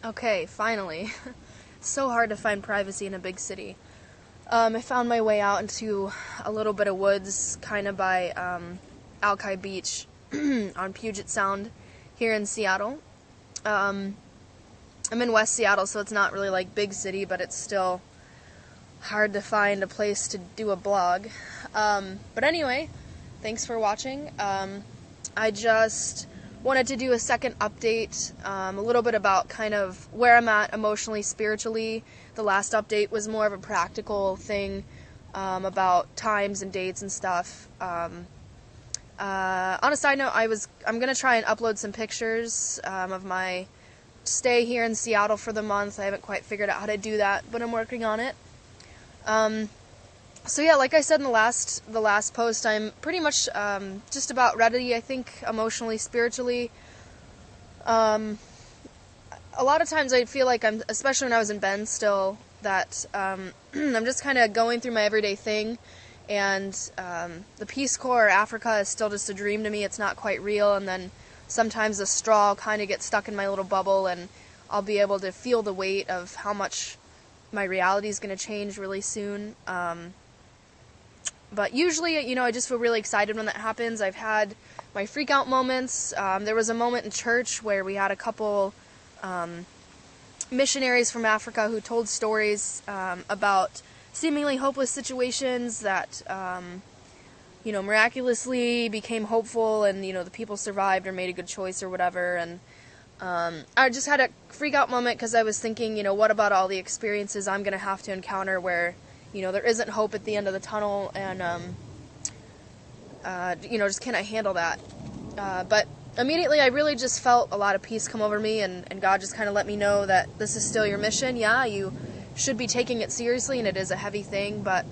Okay, finally. So hard to find privacy in a big city. I found my way out into a little bit of woods, kind of by Alki Beach on Puget Sound here in Seattle. I'm in West Seattle, so it's not really like big city, but it's still hard to find a place to do a blog. But anyway, thanks for watching. I just wanted to do a second update, a little bit about kind of where I'm at emotionally, spiritually. The last update was more of a practical thing about times and dates and stuff. On a side note, I'm gonna try and upload some pictures of my stay here in Seattle for the month. I haven't quite figured out how to do that, but I'm working on it. So yeah, like I said in the last post, I'm pretty much just about ready, I think, emotionally, spiritually. A lot of times I feel like especially when I was in Bend still, that I'm just kind of going through my everyday thing, and the Peace Corps or Africa is still just a dream to me. It's not quite real, and then sometimes a straw kind of gets stuck in my little bubble, and I'll be able to feel the weight of how much my reality is going to change really soon. But usually, I just feel really excited when that happens. I've had my freak out moments. There was a moment in church where we had a couple missionaries from Africa who told stories about seemingly hopeless situations that, miraculously became hopeful, and, the people survived or made a good choice or whatever. And I just had a freak out moment because I was thinking, what about all the experiences I'm going to have to encounter where there isn't hope at the end of the tunnel, and, just can I handle that? But immediately I really just felt a lot of peace come over me, and God just kind of let me know that this is still your mission. Yeah, you should be taking it seriously, and it is a heavy thing, but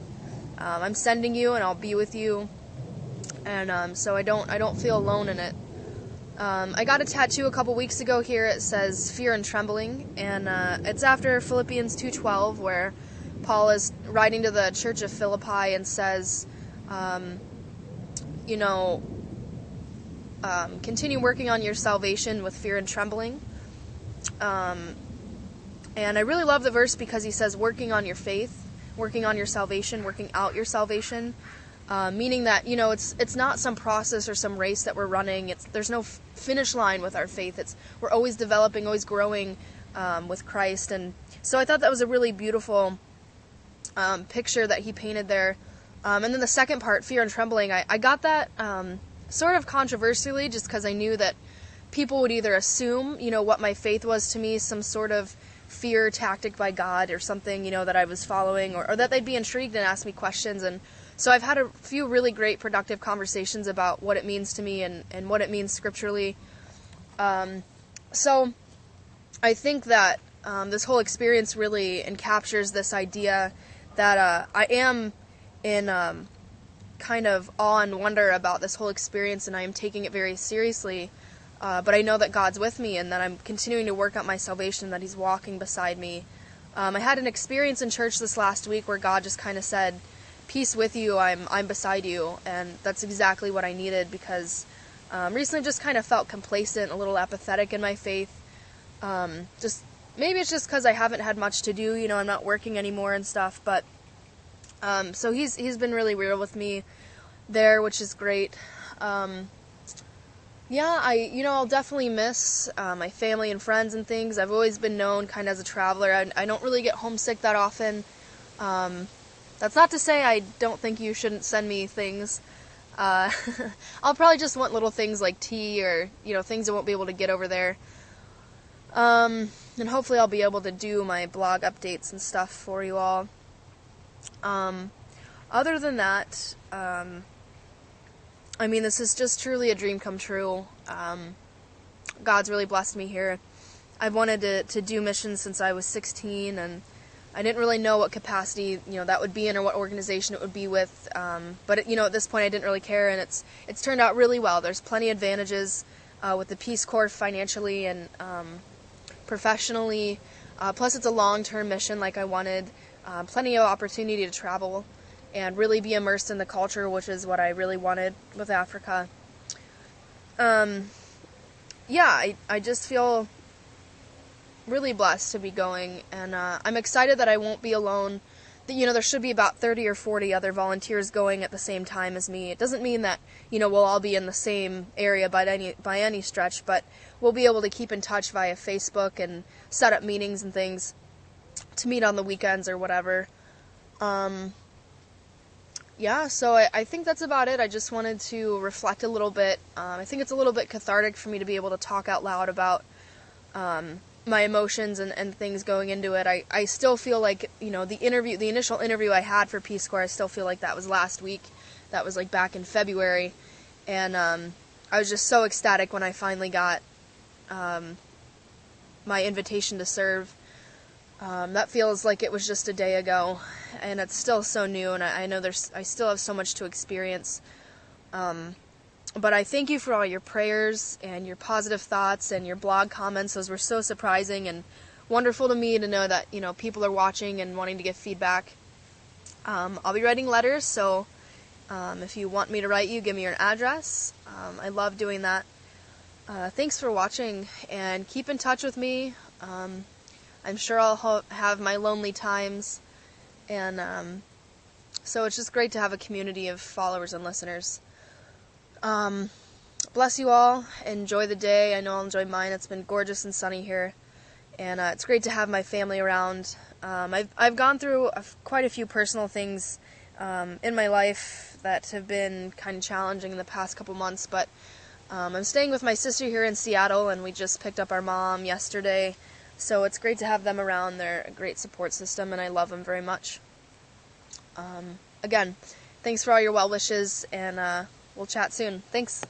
I'm sending you, and I'll be with you, and so I don't feel alone in it. I got a tattoo a couple weeks ago here. It says fear and trembling, and it's after Philippians 2:12, where Paul is writing to the church of Philippi and says, continue working on your salvation with fear and trembling. And I really love the verse because he says working on your faith, working on your salvation, working out your salvation, meaning that, it's not some process or some race that we're running. There's no finish line with our faith. We're always developing, always growing with Christ. And so I thought that was a really beautiful picture that he painted there. And then the second part, fear and trembling, I got that sort of controversially, just because I knew that people would either assume, what my faith was to me, some sort of fear tactic by God or something, that I was following, or that they'd be intrigued and ask me questions. And so I've had a few really great productive conversations about what it means to me and what it means scripturally. So I think that this whole experience really encaptures this idea that I am in kind of awe and wonder about this whole experience, and I am taking it very seriously. But I know that God's with me, and that I'm continuing to work out my salvation, that He's walking beside me. I had an experience in church this last week where God just kind of said, "Peace with you, I'm beside you," and that's exactly what I needed, because recently just kind of felt complacent, a little apathetic in my faith. Maybe it's just because I haven't had much to do, I'm not working anymore and stuff, but so he's been really real with me there, which is great. I'll definitely miss my family and friends and things. I've always been known kind of as a traveler. I don't really get homesick that often. That's not to say I don't think you shouldn't send me things. I'll probably just want little things like tea or, things I won't be able to get over there. And hopefully I'll be able to do my blog updates and stuff for you all. Other than that, this is just truly a dream come true. God's really blessed me here. I've wanted to do missions since I was 16, and I didn't really know what capacity, that would be in, or what organization it would be with. But at this point I didn't really care, and it's turned out really well. There's plenty of advantages with the Peace Corps financially and professionally. Plus it's a long-term mission like I wanted. Plenty of opportunity to travel and really be immersed in the culture, which is what I really wanted with Africa. I just feel really blessed to be going, and I'm excited that I won't be alone. There should be about 30 or 40 other volunteers going at the same time as me. It doesn't mean that, we'll all be in the same area by any stretch, but we'll be able to keep in touch via Facebook and set up meetings and things to meet on the weekends or whatever. So I think that's about it. I just wanted to reflect a little bit. I think it's a little bit cathartic for me to be able to talk out loud about my emotions and things going into it. I still feel like, the initial interview I had for Peace Corps, I still feel like that was last week. That was like back in February. And I was just so ecstatic when I finally got my invitation to serve. That feels like it was just a day ago, and it's still so new, and I know I still have so much to experience. But I thank you for all your prayers and your positive thoughts and your blog comments. Those were so surprising and wonderful to me to know that, people are watching and wanting to give feedback. I'll be writing letters, so if you want me to write you, give me your address. I love doing that. Thanks for watching, and keep in touch with me. I'm sure I'll have my lonely times, and so it's just great to have a community of followers and listeners. Bless you all. Enjoy the day. I know I'll enjoy mine. It's been gorgeous and sunny here, and it's great to have my family around. I've gone through quite a few personal things in my life that have been kind of challenging in the past couple months, but I'm staying with my sister here in Seattle, and we just picked up our mom yesterday. So it's great to have them around. They're a great support system, and I love them very much. Again, thanks for all your well wishes, and we'll chat soon. Thanks.